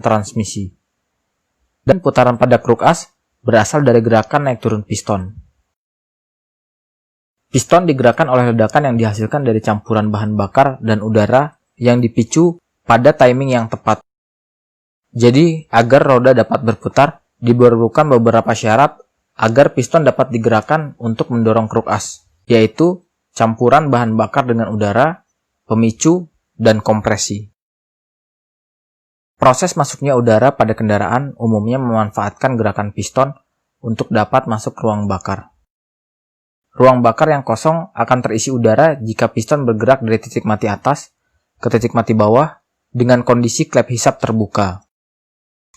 transmisi. Dan putaran pada kruk as berasal dari gerakan naik turun piston. Piston digerakkan oleh ledakan yang dihasilkan dari campuran bahan bakar dan udara yang dipicu pada timing yang tepat. Jadi, agar roda dapat berputar, diperlukan beberapa syarat agar piston dapat digerakkan untuk mendorong kruk as, yaitu campuran bahan bakar dengan udara, pemicu, dan kompresi. Proses masuknya udara pada kendaraan umumnya memanfaatkan gerakan piston untuk dapat masuk ke ruang bakar. Ruang bakar yang kosong akan terisi udara jika piston bergerak dari titik mati atas ke titik mati bawah dengan kondisi klep hisap terbuka.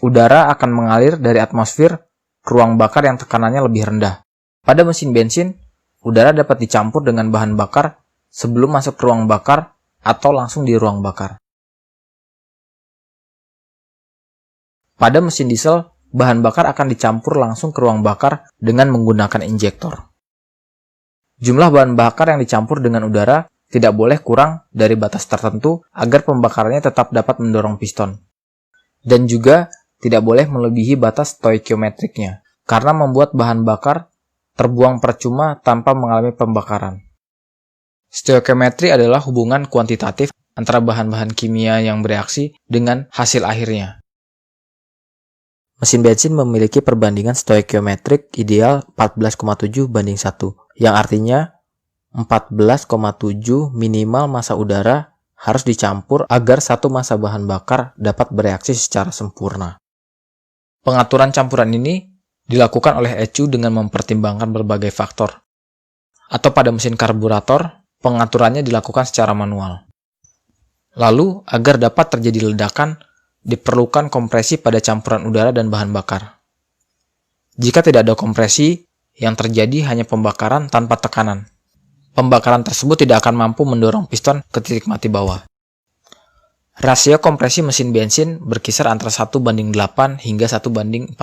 Udara akan mengalir dari atmosfer ke ruang bakar yang tekanannya lebih rendah. Pada mesin bensin, udara dapat dicampur dengan bahan bakar sebelum masuk ke ruang bakar atau langsung di ruang bakar. Pada mesin diesel, bahan bakar akan dicampur langsung ke ruang bakar dengan menggunakan injektor. Jumlah bahan bakar yang dicampur dengan udara tidak boleh kurang dari batas tertentu agar pembakarannya tetap dapat mendorong piston. Dan juga tidak boleh melebihi batas stoikiometriknya, karena membuat bahan bakar terbuang percuma tanpa mengalami pembakaran. Stoikiometri adalah hubungan kuantitatif antara bahan-bahan kimia yang bereaksi dengan hasil akhirnya. Mesin bensin memiliki perbandingan stoikiometrik ideal 14,7 banding 1, yang artinya 14,7 minimal massa udara harus dicampur agar satu massa bahan bakar dapat bereaksi secara sempurna. Pengaturan campuran ini dilakukan oleh ECU dengan mempertimbangkan berbagai faktor. Atau pada mesin karburator, pengaturannya dilakukan secara manual. Lalu, agar dapat terjadi ledakan, diperlukan kompresi pada campuran udara dan bahan bakar. Jika tidak ada kompresi, yang terjadi hanya pembakaran tanpa tekanan. Pembakaran tersebut tidak akan mampu mendorong piston ke titik mati bawah. Rasio kompresi mesin bensin berkisar antara 1:8 hingga 1:14.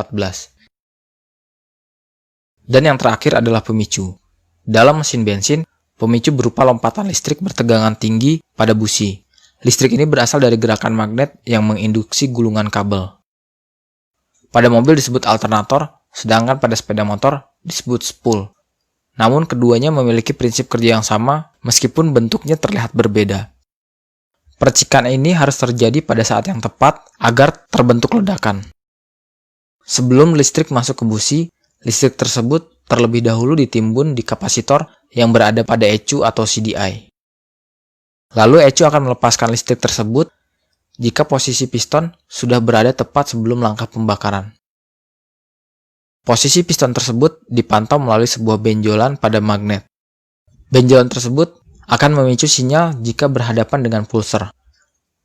Dan yang terakhir adalah pemicu. Dalam mesin bensin, pemicu berupa lompatan listrik bertegangan tinggi pada busi. Listrik ini berasal dari gerakan magnet yang menginduksi gulungan kabel. Pada mobil disebut alternator, sedangkan pada sepeda motor disebut spool. Namun keduanya memiliki prinsip kerja yang sama meskipun bentuknya terlihat berbeda. Percikan ini harus terjadi pada saat yang tepat agar terbentuk ledakan. Sebelum listrik masuk ke busi, listrik tersebut terlebih dahulu ditimbun di kapasitor yang berada pada ECU atau CDI. Lalu ECU akan melepaskan listrik tersebut jika posisi piston sudah berada tepat sebelum langkah pembakaran. Posisi piston tersebut dipantau melalui sebuah benjolan pada magnet. Benjolan tersebut akan memicu sinyal jika berhadapan dengan pulser.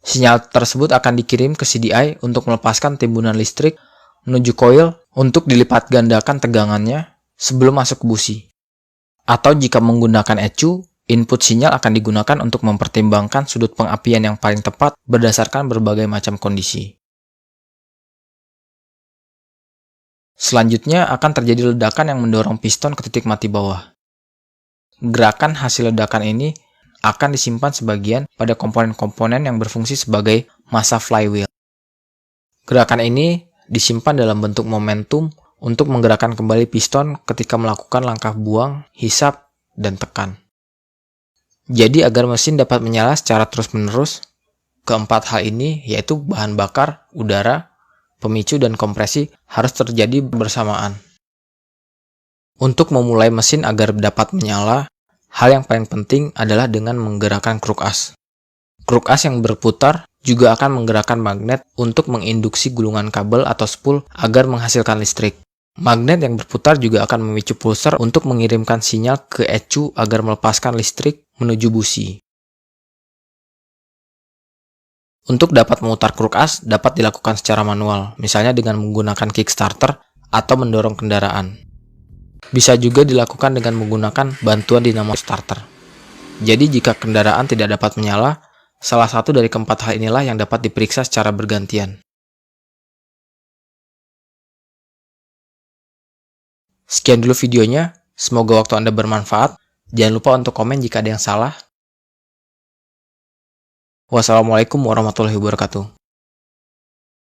Sinyal tersebut akan dikirim ke CDI untuk melepaskan timbunan listrik menuju koil untuk dilipat gandakan tegangannya sebelum masuk ke busi. Atau jika menggunakan ECU, input sinyal akan digunakan untuk mempertimbangkan sudut pengapian yang paling tepat berdasarkan berbagai macam kondisi. Selanjutnya akan terjadi ledakan yang mendorong piston ke titik mati bawah. Gerakan hasil ledakan ini akan disimpan sebagian pada komponen-komponen yang berfungsi sebagai massa flywheel. Gerakan ini disimpan dalam bentuk momentum untuk menggerakkan kembali piston ketika melakukan langkah buang, hisap, dan tekan. Jadi agar mesin dapat menyala secara terus-menerus, keempat hal ini yaitu bahan bakar, udara, pemicu, dan kompresi harus terjadi bersamaan. Untuk memulai mesin agar dapat menyala, hal yang paling penting adalah dengan menggerakkan kruk as. Kruk as yang berputar juga akan menggerakkan magnet untuk menginduksi gulungan kabel atau spool agar menghasilkan listrik. Magnet yang berputar juga akan memicu pulser untuk mengirimkan sinyal ke ECU agar melepaskan listrik menuju busi. Untuk dapat memutar kruk as dapat dilakukan secara manual, misalnya dengan menggunakan kickstarter atau mendorong kendaraan. Bisa juga dilakukan dengan menggunakan bantuan dinamo starter. Jadi jika kendaraan tidak dapat menyala, salah satu dari keempat hal inilah yang dapat diperiksa secara bergantian. Sekian dulu videonya, semoga waktu Anda bermanfaat. Jangan lupa untuk komen jika ada yang salah. Wassalamualaikum warahmatullahi wabarakatuh.